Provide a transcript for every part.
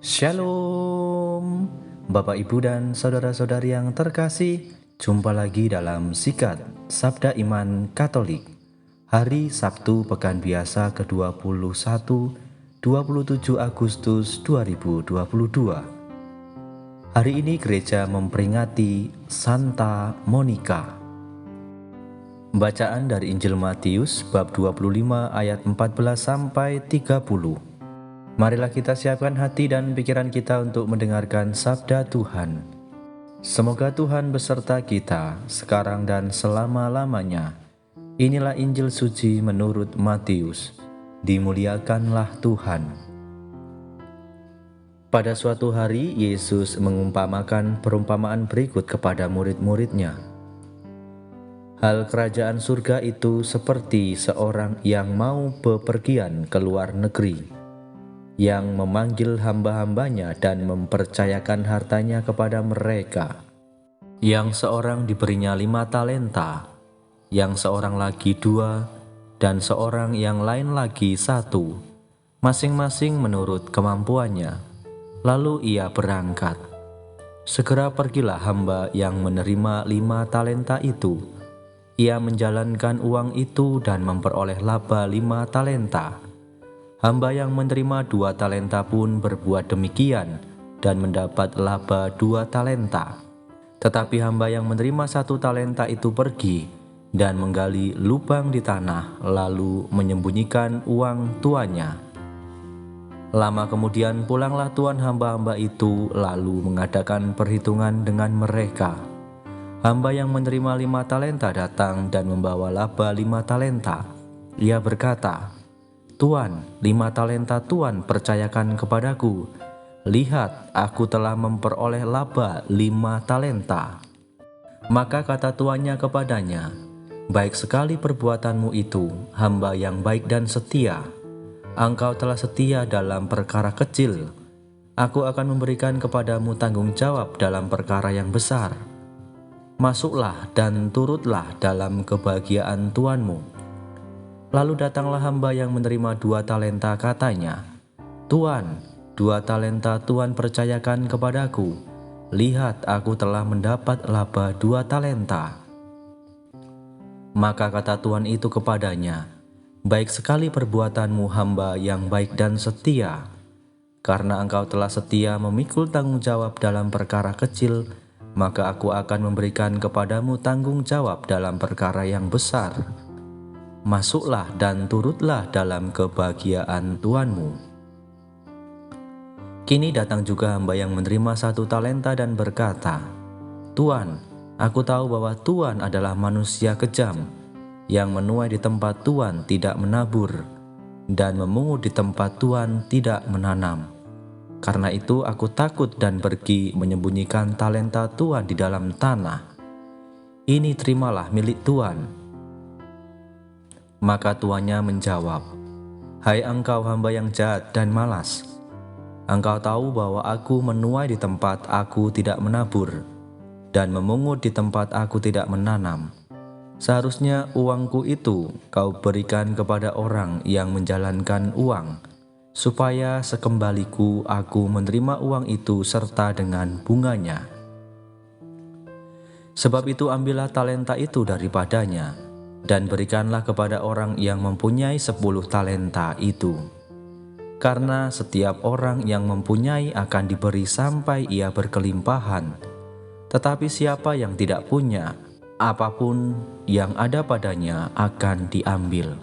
Shalom, Bapak Ibu dan saudara-saudari yang terkasih. Jumpa lagi dalam Sikat Sabda Iman Katolik. Hari Sabtu Pekan Biasa ke-21, 27 Agustus 2022. Hari ini gereja memperingati Santa Monica. Bacaan dari Injil Matius bab 25 ayat 14 sampai 30. Marilah kita siapkan hati dan pikiran kita untuk mendengarkan sabda Tuhan. Semoga Tuhan beserta kita sekarang dan selama-lamanya. Inilah Injil suci menurut Matius. Dimuliakanlah Tuhan. Pada suatu hari, Yesus mengumpamakan perumpamaan berikut kepada murid-muridnya. Hal kerajaan surga itu seperti seorang yang mau bepergian ke luar negeri, yang memanggil hamba-hambanya dan mempercayakan hartanya kepada mereka. Yang seorang diberinya 5 talenta, yang seorang lagi 2, dan seorang yang lain lagi 1, masing-masing menurut kemampuannya. Lalu ia berangkat. Segera pergilah hamba yang menerima 5 talenta itu. Ia menjalankan uang itu dan memperoleh laba 5 talenta. Hamba yang menerima 2 talenta pun berbuat demikian dan mendapat laba 2 talenta. Tetapi hamba yang menerima 1 talenta itu pergi dan menggali lubang di tanah, lalu menyembunyikan uang tuannya. Lama kemudian pulanglah tuan hamba-hamba itu, lalu mengadakan perhitungan dengan mereka. Hamba yang menerima 5 talenta datang dan membawa laba 5 talenta. Ia berkata, "Tuan, 5 talenta Tuan percayakan kepadaku. Lihat, aku telah memperoleh laba 5 talenta." Maka kata tuannya kepadanya, "Baik sekali perbuatanmu itu, hamba yang baik dan setia. Engkau telah setia dalam perkara kecil. Aku akan memberikan kepadamu tanggung jawab dalam perkara yang besar. Masuklah dan turutlah dalam kebahagiaan tuanmu." Lalu datanglah hamba yang menerima 2 talenta, katanya, "Tuan, 2 talenta Tuan percayakan kepadaku. Lihat, aku telah mendapat laba 2 talenta." Maka kata tuan itu kepadanya, "Baik sekali perbuatanmu, hamba yang baik dan setia. Karena engkau telah setia memikul tanggung jawab dalam perkara kecil, maka aku akan memberikan kepadamu tanggung jawab dalam perkara yang besar. Masuklah dan turutlah dalam kebahagiaan tuanmu." Kini datang juga hamba yang menerima 1 talenta dan berkata, "Tuan, aku tahu bahwa Tuan adalah manusia kejam, yang menuai di tempat Tuan tidak menabur, dan memungut di tempat Tuan tidak menanam. Karena itu aku takut dan pergi menyembunyikan talenta Tuan di dalam tanah. Ini terimalah milik Tuan." Maka tuannya menjawab, "Hai engkau hamba yang jahat dan malas. Engkau tahu bahwa aku menuai di tempat aku tidak menabur, dan memungut di tempat aku tidak menanam. Seharusnya uangku itu kau berikan kepada orang yang menjalankan uang, supaya sekembaliku aku menerima uang itu serta dengan bunganya. Sebab itu ambillah talenta itu daripadanya, dan berikanlah kepada orang yang mempunyai 10 talenta itu. Karena setiap orang yang mempunyai akan diberi sampai ia berkelimpahan. Tetapi siapa yang tidak punya, apapun yang ada padanya akan diambil.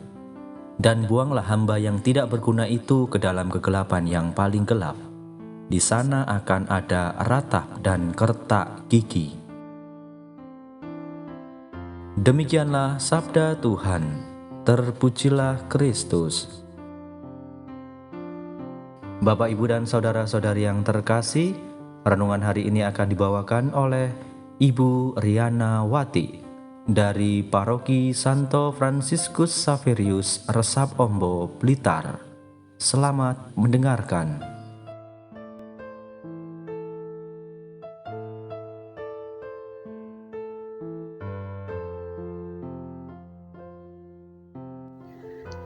Dan buanglah hamba yang tidak berguna itu ke dalam kegelapan yang paling gelap. Di sana akan ada ratap dan kertak gigi." Demikianlah sabda Tuhan. Terpujilah Kristus. Bapak, Ibu, dan saudara-saudari yang terkasih, renungan hari ini akan dibawakan oleh Ibu Riana Wati dari Paroki Santo Fransiskus Xaverius, Resap Ombo, Blitar. Selamat mendengarkan.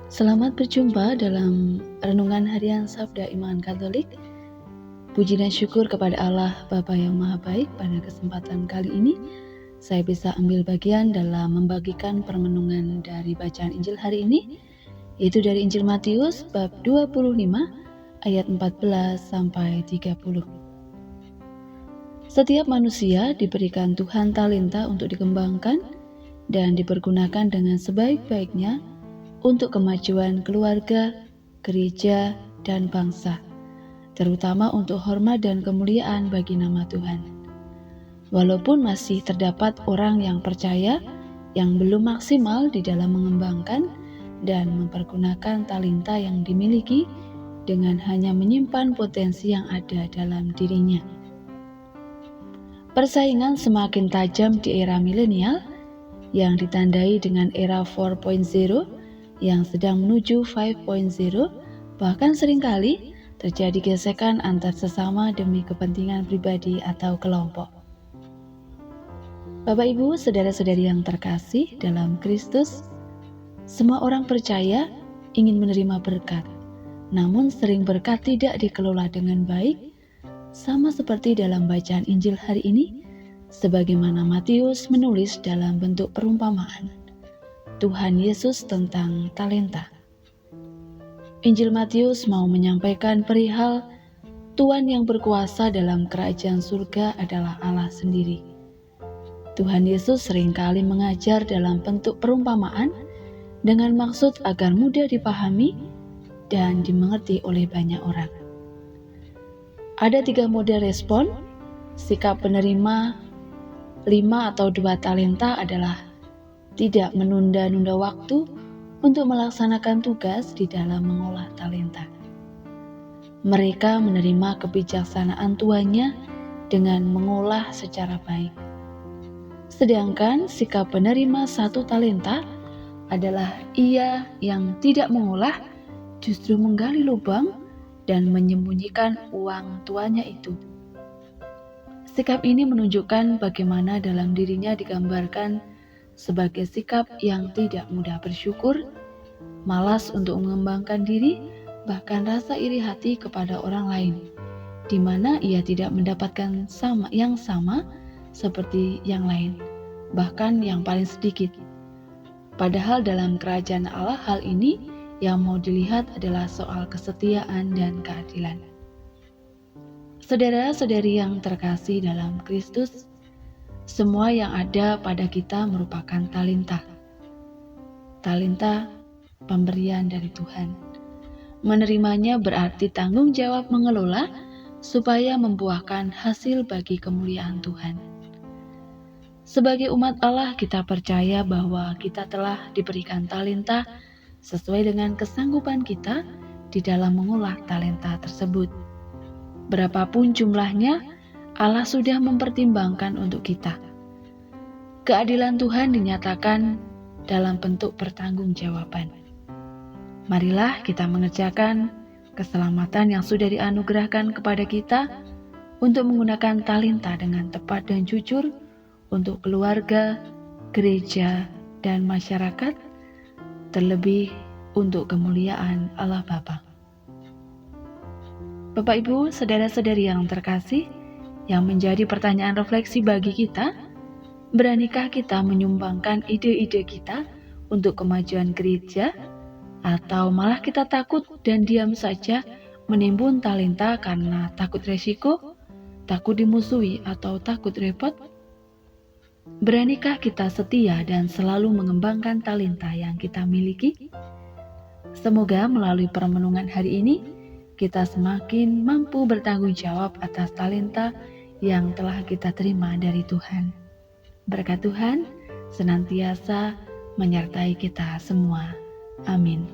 Selamat berjumpa dalam Renungan Harian Sabda Iman Katolik, puji dan syukur kepada Allah Bapa yang Maha Baik. Pada kesempatan kali ini saya bisa ambil bagian dalam membagikan permenungan dari bacaan Injil hari ini, yaitu dari Injil Matius bab 25 ayat 14 sampai 30. Setiap manusia diberikan Tuhan talenta untuk dikembangkan dan dipergunakan dengan sebaik-baiknya untuk kemajuan keluarga, gereja, dan bangsa, terutama untuk hormat dan kemuliaan bagi nama Tuhan. Walaupun masih terdapat orang yang percaya yang belum maksimal di dalam mengembangkan dan mempergunakan talenta yang dimiliki dengan hanya menyimpan potensi yang ada dalam dirinya. Persaingan semakin tajam di era milenial yang ditandai dengan era 4.0 yang sedang menuju 5.0, bahkan seringkali terjadi gesekan antar sesama demi kepentingan pribadi atau kelompok. Bapak, Ibu, saudara-saudari yang terkasih dalam Kristus, semua orang percaya ingin menerima berkat, namun sering berkat tidak dikelola dengan baik, sama seperti dalam bacaan Injil hari ini, sebagaimana Matius menulis dalam bentuk perumpamaan Tuhan Yesus tentang talenta. Injil Matius mau menyampaikan perihal Tuhan yang berkuasa dalam kerajaan surga adalah Allah sendiri. Tuhan Yesus seringkali mengajar dalam bentuk perumpamaan dengan maksud agar mudah dipahami dan dimengerti oleh banyak orang. Ada 3 model respon. Sikap penerima 5 atau 2 talenta adalah tidak menunda-nunda waktu untuk melaksanakan tugas di dalam mengolah talenta. Mereka menerima kebijaksanaan tuannya dengan mengolah secara baik. Sedangkan sikap penerima 1 talenta adalah ia yang tidak mengolah, justru menggali lubang dan menyembunyikan uang tuannya itu. Sikap ini menunjukkan bagaimana dalam dirinya digambarkan sebagai sikap yang tidak mudah bersyukur, malas untuk mengembangkan diri, bahkan rasa iri hati kepada orang lain, di mana ia tidak mendapatkan yang sama seperti yang lain, bahkan yang paling sedikit. Padahal dalam kerajaan Allah hal ini yang mau dilihat adalah soal kesetiaan dan keadilan. Saudara-saudari yang terkasih dalam Kristus, semua yang ada pada kita merupakan talenta. Talenta pemberian dari Tuhan. Menerimanya berarti tanggung jawab mengelola supaya membuahkan hasil bagi kemuliaan Tuhan. Sebagai umat Allah, kita percaya bahwa kita telah diberikan talenta sesuai dengan kesanggupan kita di dalam mengolah talenta tersebut. Berapapun jumlahnya, Allah sudah mempertimbangkan untuk kita. Keadilan Tuhan dinyatakan dalam bentuk pertanggungjawaban. Marilah kita mengerjakan keselamatan yang sudah dianugerahkan kepada kita untuk menggunakan talenta dengan tepat dan jujur untuk keluarga, gereja, dan masyarakat, terlebih untuk kemuliaan Allah Bapa. Bapak, Ibu, saudara-saudari yang terkasih, yang menjadi pertanyaan refleksi bagi kita, beranikah kita menyumbangkan ide-ide kita untuk kemajuan gereja, atau malah kita takut dan diam saja menimbun talenta karena takut resiko, takut dimusuhi, atau takut repot? Beranikah kita setia dan selalu mengembangkan talenta yang kita miliki? Semoga melalui permenungan hari ini, kita semakin mampu bertanggung jawab atas talenta yang telah kita terima dari Tuhan. Berkat Tuhan senantiasa menyertai kita semua. Amin.